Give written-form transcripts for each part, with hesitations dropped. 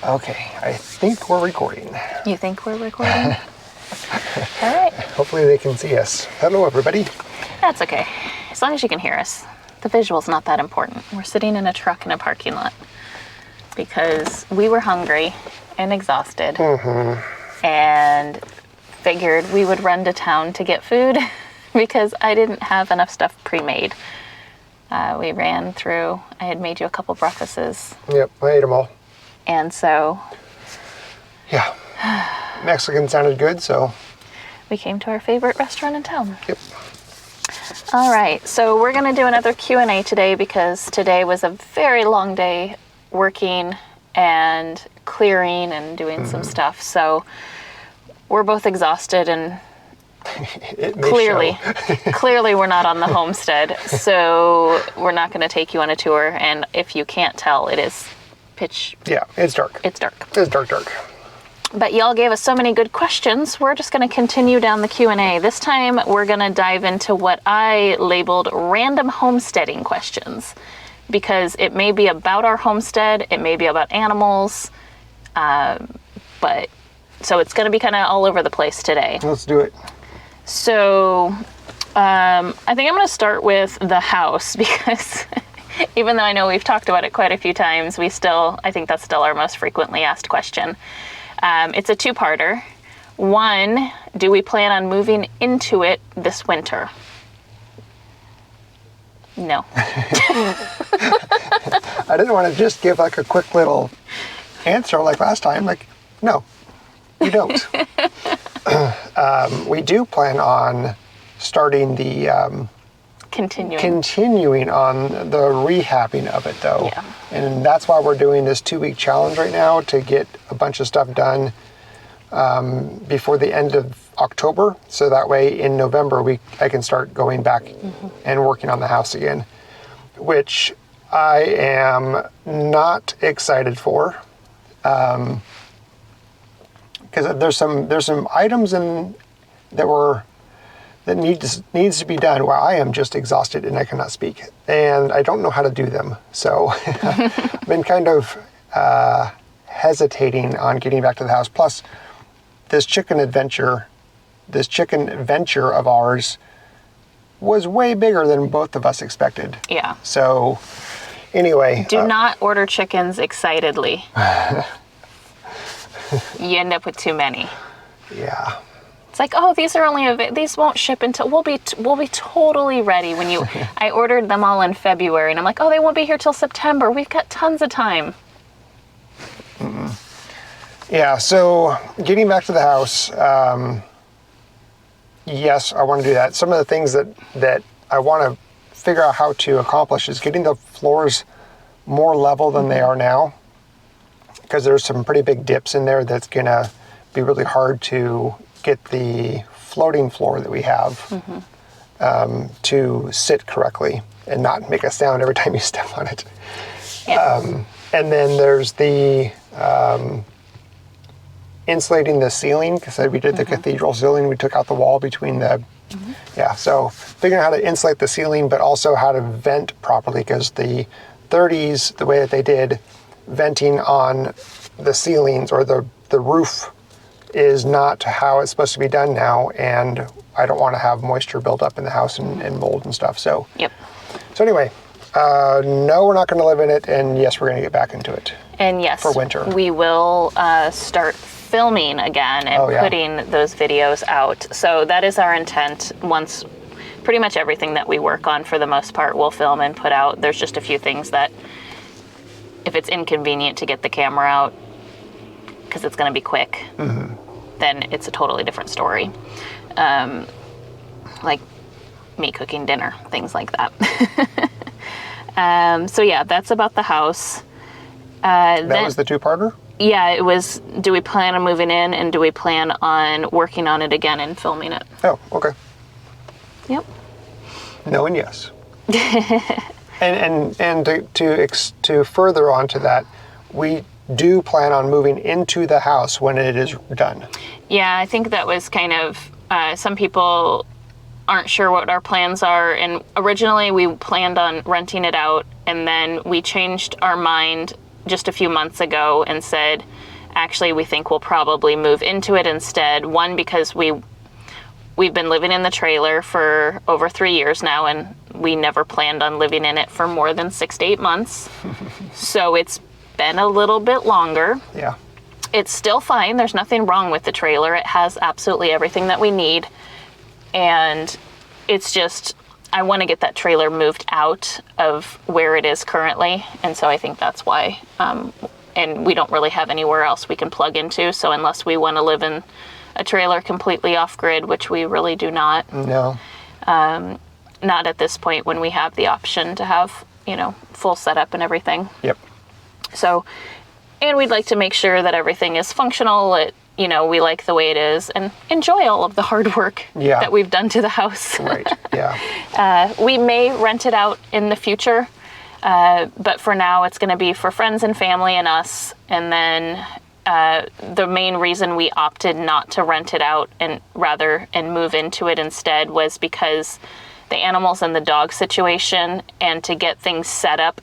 Okay, I think we're recording. You think we're recording? All right. Hopefully they can see us. Hello, everybody. That's okay. As long as you can hear us. The visual's not that important. We're sitting in a truck in a parking lot because we were hungry and exhausted and figured we would run to town to get food because I didn't have enough stuff pre-made. We ran through. I had made you a couple breakfasts. Yep, I ate them all. And so... Yeah. Mexican sounded good, so... we came to our favorite restaurant in town. Yep. All right, so we're going to do another Q&A today because today was a very long day working and clearing and doing some stuff. So we're both exhausted and clearly we're not on the homestead. So we're not going to take you on a tour. And if you can't tell, it is pitch. Yeah, it's dark. It's dark. It's dark. But y'all gave us so many good questions. We're just going to continue down the Q&A. This time, we're going to dive into what I labeled random homesteading questions. Because it may be about our homestead, it may be about animals, but so it's going to be kind of all over the place today. Let's do it. So I think I'm going to start with the house because even though I know we've talked about it quite a few times, I think that's still our most frequently asked question. It's a two-parter. One, do we plan on moving into it this winter? No. I didn't want to just give like a quick little answer like last time. Like, no, you don't. We do plan on starting the... Continuing on the rehabbing of it, though. Yeah. And that's why we're doing this 2-week challenge right now to get a bunch of stuff done before the end of October. So that way in November, I can start going back and working on the house again, which I am not excited for. Because there's some items that needs to be done while I am just exhausted and I cannot speak. And I don't know how to do them. So I've been kind of hesitating on getting back to the house. Plus, this chicken venture of ours was way bigger than both of us expected. Yeah. So anyway. Do not order chickens excitedly. You end up with too many. Yeah. It's like, oh, these won't ship until we'll be totally ready when you. I ordered them all in February, and I'm like, oh, they won't be here till September. We've got tons of time. Yeah. So getting back to the house, yes, I want to do that. Some of the things that I want to figure out how to accomplish is getting the floors more level than they are now, because there's some pretty big dips in there that's gonna be really hard to get the floating floor that we have to sit correctly and not make a sound every time you step on it. Yeah. And then there's the insulating the ceiling, because we did the cathedral ceiling. We took out the wall between the... Yeah, so figuring out how to insulate the ceiling, but also how to vent properly, because the 30s, the way that they did venting on the ceilings or the roof is not how it's supposed to be done now, and I don't want to have moisture build up in the house and mold and stuff. So, yep. So anyway, no, we're not going to live in it, and yes, we're going to get back into it. And yes, for winter, we will start filming again and putting those videos out. So that is our intent. Once, pretty much everything that we work on, for the most part, we'll film and put out. There's just a few things that, if it's inconvenient to get the camera out, because it's going to be quick, then it's a totally different story. Like me cooking dinner, things like that. So yeah, that's about the house. That was the two-parter? Yeah, it was, do we plan on moving in, and do we plan on working on it again and filming it? Oh, okay. Yep. No and yes. and to further on to that, we do plan on moving into the house when it is done. Yeah, I think that was kind of, some people aren't sure what our plans are, and originally we planned on renting it out, and then we changed our mind just a few months ago and said, actually, we think we'll probably move into it instead. One, because we've been living in the trailer for over 3 years now, and we never planned on living in it for more than 6 to 8 months. So it's been a little bit longer. Yeah. It's still fine. There's nothing wrong with the trailer. It has absolutely everything that we need. And it's just, I want to get that trailer moved out of where it is currently. And so I think that's why. And we don't really have anywhere else we can plug into. So unless we want to live in a trailer completely off-grid, which we really do not. No. Not at this point when we have the option to have, full setup and everything. Yep. So, and we'd like to make sure that everything is functional. We like the way it is and enjoy all of the hard work that we've done to the house. Right, yeah. We may rent it out in the future, but for now it's going to be for friends and family and us. And then the main reason we opted not to rent it out and move into it instead was because the animals and the dog situation, and to get things set up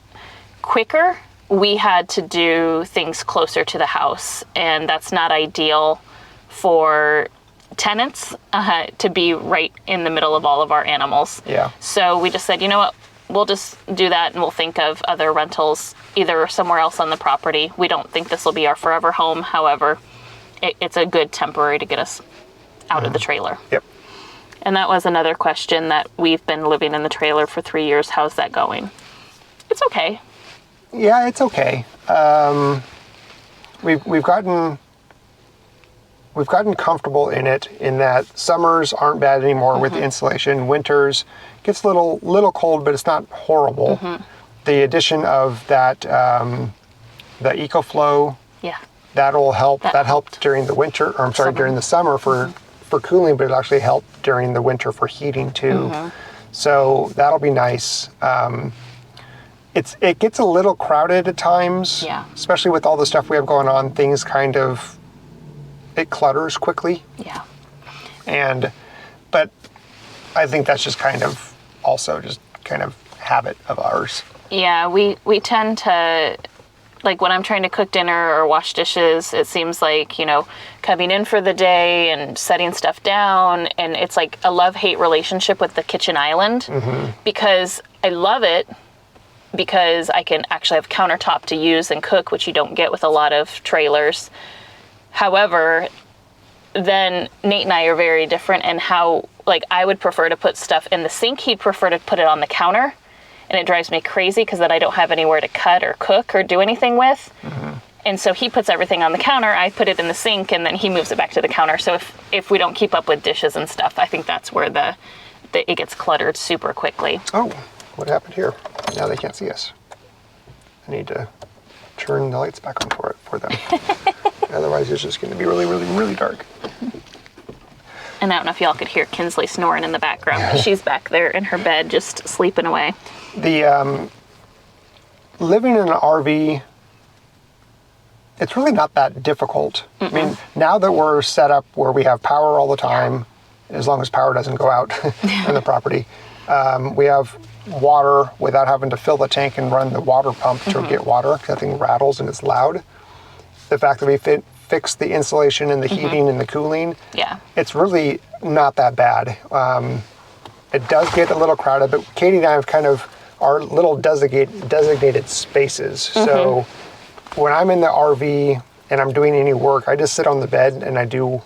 quicker, we had to do things closer to the house, and that's not ideal for tenants to be right in the middle of all of our animals. Yeah. So we just said, you know what, we'll just do that, and we'll think of other rentals either somewhere else on the property. We don't think this will be our forever home. However, it's a good temporary to get us out of the trailer. Yep. And that was another question, that we've been living in the trailer for 3 years. How's that going? It's okay. Yeah, it's okay. We've gotten comfortable in it, in that summers aren't bad anymore with the insulation. Winters gets a little cold, but it's not horrible. The addition of that the EcoFlow, that'll help. That helped during the winter, or during the summer for cooling, but it actually helped during the winter for heating too. So that'll be nice. It gets a little crowded at times, especially with all the stuff we have going on. Things it clutters quickly. Yeah. But I think that's just kind of habit of ours. Yeah, we tend to, like when I'm trying to cook dinner or wash dishes, it seems like, coming in for the day and setting stuff down, and it's like a love-hate relationship with the kitchen island, because I love it, because I can actually have countertop to use and cook, which you don't get with a lot of trailers. However, then Nate and I are very different in how, I would prefer to put stuff in the sink. He'd prefer to put it on the counter. And it drives me crazy because then I don't have anywhere to cut or cook or do anything with. And so he puts everything on the counter, I put it in the sink, and then he moves it back to the counter. So if we don't keep up with dishes and stuff, I think that's where it gets cluttered super quickly. Oh, what happened here? Now they can't see us. I need to turn the lights back on for them. Otherwise it's just going to be really, really, really dark. And I don't know if y'all could hear Kinsley snoring in the background. She's back there in her bed just sleeping away. The living in an RV, it's really not that difficult. I mean, now that we're set up where we have power all the time, as long as power doesn't go out on the property, we have water without having to fill the tank and run the water pump to get water, because that thing rattles and it's loud. The fact that we fixed the insulation and the heating and the cooling, it's really not that bad. It does get a little crowded, but Katie and I have kind of our little designated spaces. So when I'm in the RV and I'm doing any work, I just sit on the bed and I do,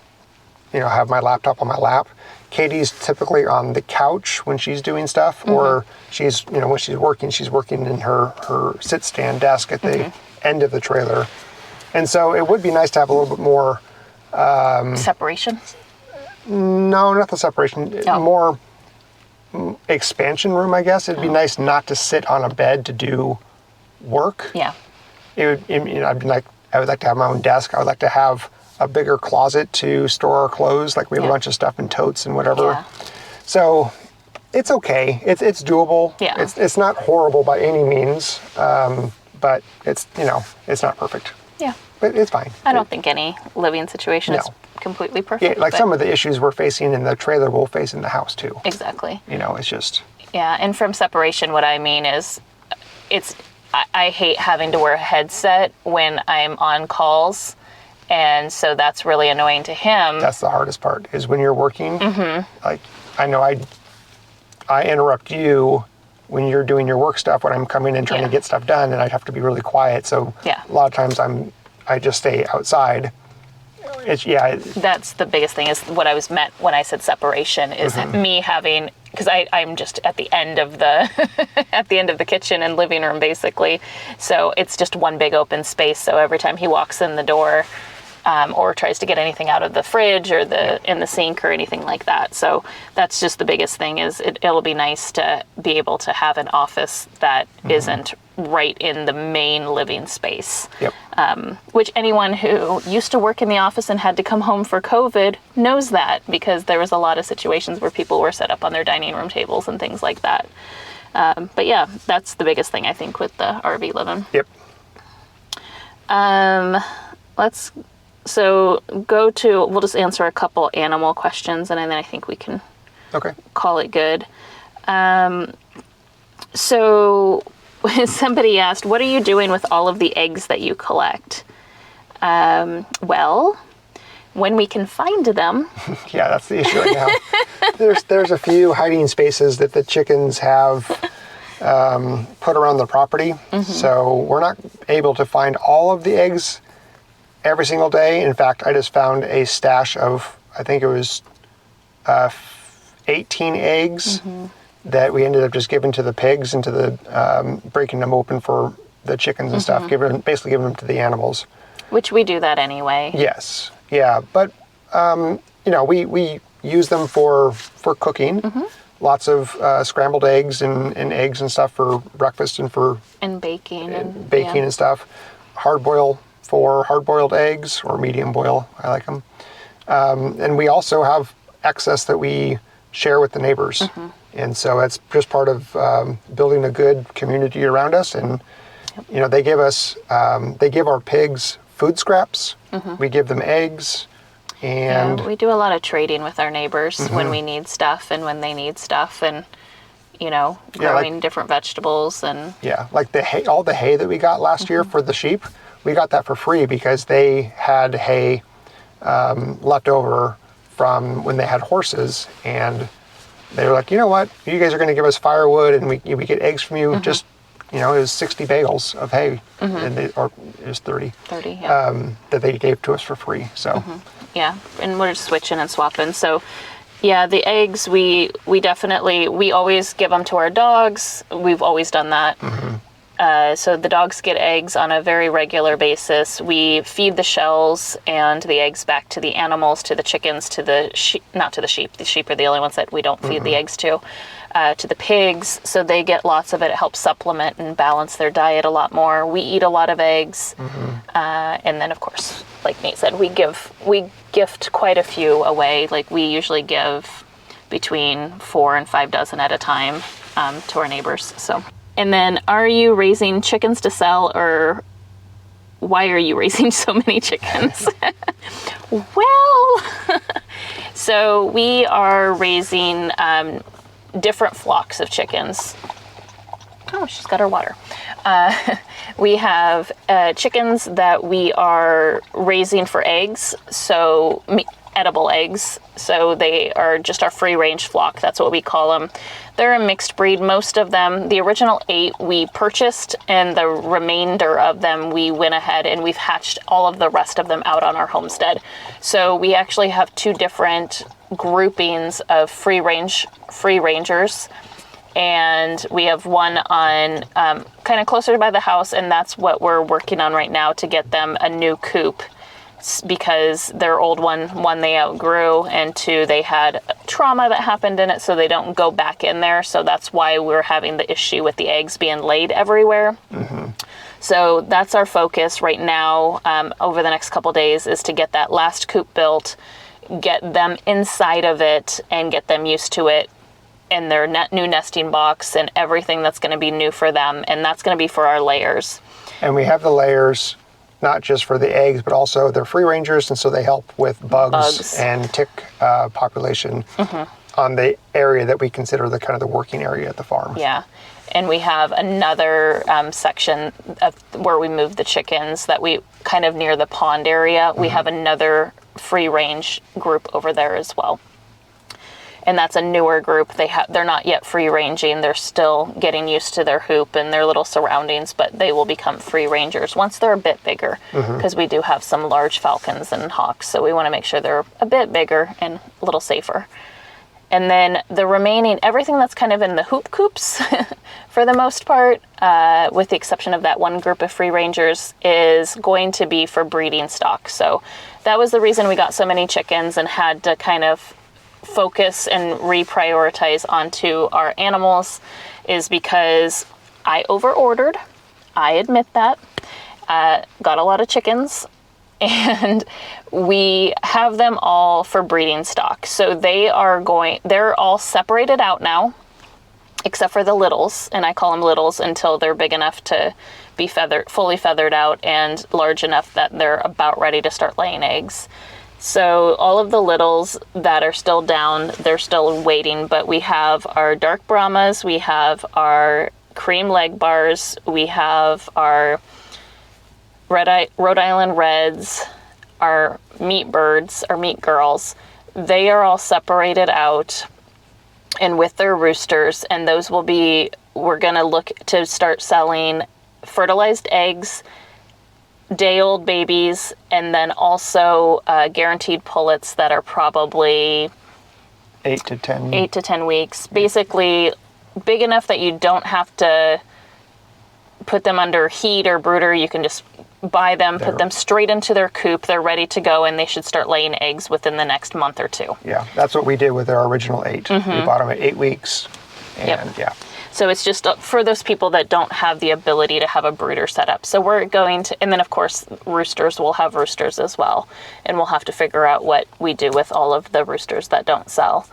have my laptop on my lap. Katie's typically on the couch when she's doing stuff, or she's, when she's working in her sit-stand desk at the end of the trailer. And so it would be nice to have a little bit more... separation? No, not the separation. More expansion room, I guess. It'd be nice not to sit on a bed to do work. Yeah. I would like to have my own desk. I would like to have a bigger closet to store our clothes. Like we have a bunch of stuff in totes and whatever. Yeah. So it's okay. It's doable. Yeah. It's not horrible by any means, but it's not perfect. Yeah. But it's fine. I don't think any living situation is completely perfect. Yeah, some of the issues we're facing in the trailer we'll face in the house too. Exactly. It's just... Yeah, and from separation, what I mean is I hate having to wear a headset when I'm on calls And so that's really annoying to him. That's the hardest part, is when you're working. Like, I know I interrupt you when you're doing your work stuff, when I'm coming in trying to get stuff done, and I have to be really quiet. So a lot of times I just stay outside. That's the biggest thing, is what I was meant when I said separation, is me having, because I'm just at the end of the at the end of the kitchen and living room basically. So it's just one big open space. So every time he walks in the door, or tries to get anything out of the fridge or in the sink or anything like that. So that's just the biggest thing, is it'll be nice to be able to have an office that isn't right in the main living space. Which anyone who used to work in the office and had to come home for COVID knows that, because there was a lot of situations where people were set up on their dining room tables and things like that. But yeah, that's the biggest thing I think with the RV living. We'll just answer a couple animal questions, and then I think we can call it good. So somebody asked, what are you doing with all of the eggs that you collect? Well, when we can find them. That's the issue right now. There's a few hiding spaces that the chickens have put around the property. So we're not able to find all of the eggs every single day. In fact, I just found a stash of, I think it was 18 eggs that we ended up just giving to the pigs and to the breaking them open for the chickens and stuff, basically giving them to the animals. Which we do that anyway. Yes, but we use them for cooking. Lots of scrambled eggs and eggs and stuff for breakfast and baking and stuff. Hard-boiled eggs, or medium boil, I like them. And we also have excess that we share with the neighbors. And so it's just part of building a good community around us. And, they give our pigs food scraps. We give them eggs. And we do a lot of trading with our neighbors when we need stuff and when they need stuff, and, growing different vegetables. And like the hay, all the hay that we got last year for the sheep, we got that for free because they had hay left over from when they had horses, and they were like, you know what, you guys are going to give us firewood and we get eggs from you. Just, it was 60 bagels of hay, and or it was 30 that they gave to us for free. So and we're just switching and swapping. So the eggs, we always give them to our dogs. We've always done that. So the dogs get eggs on a very regular basis. We feed the shells and the eggs back to the animals, to the chickens, to the sheep, not to the sheep. The sheep are the only ones that we don't feed the eggs to the pigs. So they get lots of it. It helps supplement and balance their diet a lot more. We eat a lot of eggs. And then, of course, like Nate said, we gift quite a few away. Like, we usually give between 4 and 5 dozen at a time to our neighbors. So. And then, are you raising chickens to sell, or why are you raising so many chickens? Well, so we are raising different flocks of chickens. Oh, she's got her water. We have chickens that we are raising for eggs, so edible eggs. So they are just our free-range flock. That's what we call them. They're a mixed breed. Most of them, the original 8 we purchased, and the remainder of them we went ahead and we've hatched all of the rest of them out on our homestead. So we actually have 2 different groupings of free rangers. And we have one on kind of closer by the house, and that's what we're working on right now, to get them a new coop, because their old one they outgrew, and 2, they had trauma that happened in it, so they don't go back in there. So that's why we're having the issue with the eggs being laid everywhere. So that's our focus right now, over the next couple days, is to get that last coop built, get them inside of it, and get them used to it, and their new nesting box and everything that's going to be new for them. And that's going to be for our layers. And we have the layers not just for the eggs, but also they're free rangers, and so they help with bugs. And tick population on the area that we consider the kind of the working area at the farm. And we have another section of where we move the chickens that we kind of near the pond area. We have another free range group over there as well. And that's a newer group. They're not yet free ranging. They're still getting used to their hoop and their little surroundings, but they will become free rangers once they're a bit bigger, because we do have some large falcons and hawks. So we want to make sure they're a bit bigger and a little safer. And then the remaining, everything that's kind of in the hoop coops for the most part, with the exception of that one group of free rangers, is going to be for breeding stock. So that was the reason we got so many chickens and had to kind of focus and reprioritize onto our animals, is because I over-ordered. I admit that. Got a lot of chickens, and we have them all for breeding stock. So they're all separated out now, except for the littles, and I call them littles until they're big enough to be fully feathered out and large enough that they're about ready to start laying eggs. So all of the littles that are still down, they're still waiting, but we have our dark Brahmas, we have our cream leg bars, we have our Rhode Island Reds, our meat birds, our meat girls. They are all separated out and with their roosters, and those will be, we're gonna look to start selling fertilized eggs, day-old babies, and then also guaranteed pullets that are probably 8 to 10 weeks. Basically, big enough that you don't have to put them under heat or brooder. You can just buy them, put them straight into their coop. They're ready to go, and they should start laying eggs within the next month or two. Yeah, that's what we did with our original 8. We bought them at 8 weeks, and yeah. So it's just for those people that don't have the ability to have a brooder set up. So we're going to, and then of course roosters, will have roosters as well. And we'll have to figure out what we do with all of the roosters that don't sell.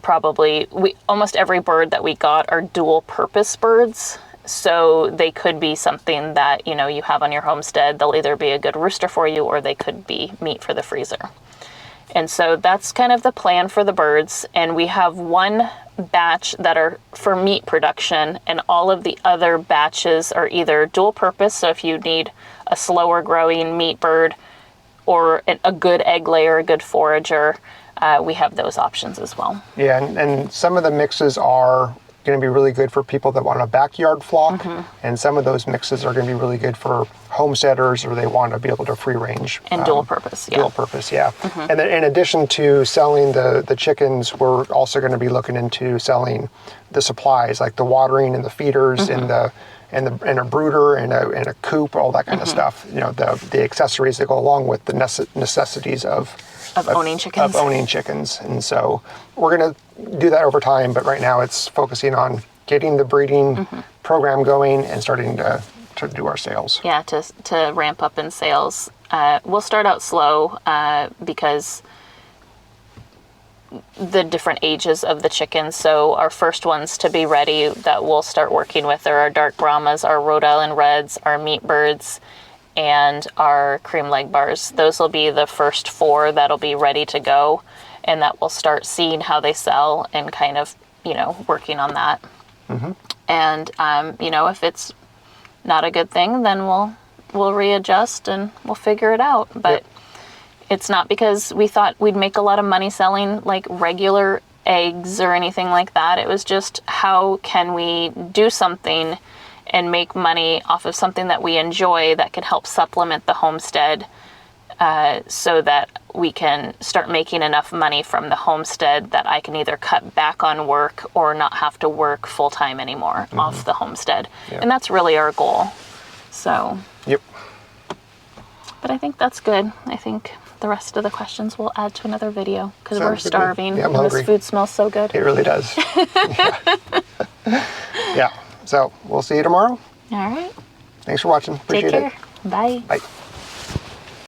Probably, almost every bird that we got are dual purpose birds. So they could be something that, you have on your homestead. They'll either be a good rooster for you, or they could be meat for the freezer. And so that's kind of the plan for the birds. And we have one batch that are for meat production, and all of the other batches are either dual purpose. So if you need a slower growing meat bird or a good egg layer, a good forager, we have those options as well. Yeah, and some of the mixes are going to be really good for people that want a backyard flock, and some of those mixes are going to be really good for homesteaders, or they want to be able to free range. And dual purpose, yeah. Dual purpose, yeah. And then in addition to selling the chickens, we're also going to be looking into selling the supplies, like the watering and the feeders and a brooder and a coop, all that kind of stuff. The accessories that go along with the necessities of owning chickens. Of owning chickens. And so we're going to do that over time, but right now it's focusing on getting the breeding program going and starting to do our sales. Yeah, to ramp up in sales. We'll start out slow because the different ages of the chickens. So our first ones to be ready that we'll start working with are our dark Brahmas, our Rhode Island Reds, our meat birds, and our cream leg bars. Those will be the first 4 that'll be ready to go, and that we'll start seeing how they sell and kind of, working on that. And, if it's not a good thing, then we'll readjust and we'll figure it out. But it's not because we thought we'd make a lot of money selling like regular eggs or anything like that. It was just, how can we do something and make money off of something that we enjoy that can help supplement the homestead, so that we can start making enough money from the homestead that I can either cut back on work or not have to work full-time anymore off the homestead. And that's really our goal. So. Yep. But I think that's good. I think the rest of the questions we'll add to another video, because we're Sounds good. starving. Yeah, I'm and hungry. This food smells so good. It really does. Yeah. So we'll see you tomorrow. All right. Thanks for watching. Appreciate Take care. it. Bye. Bye.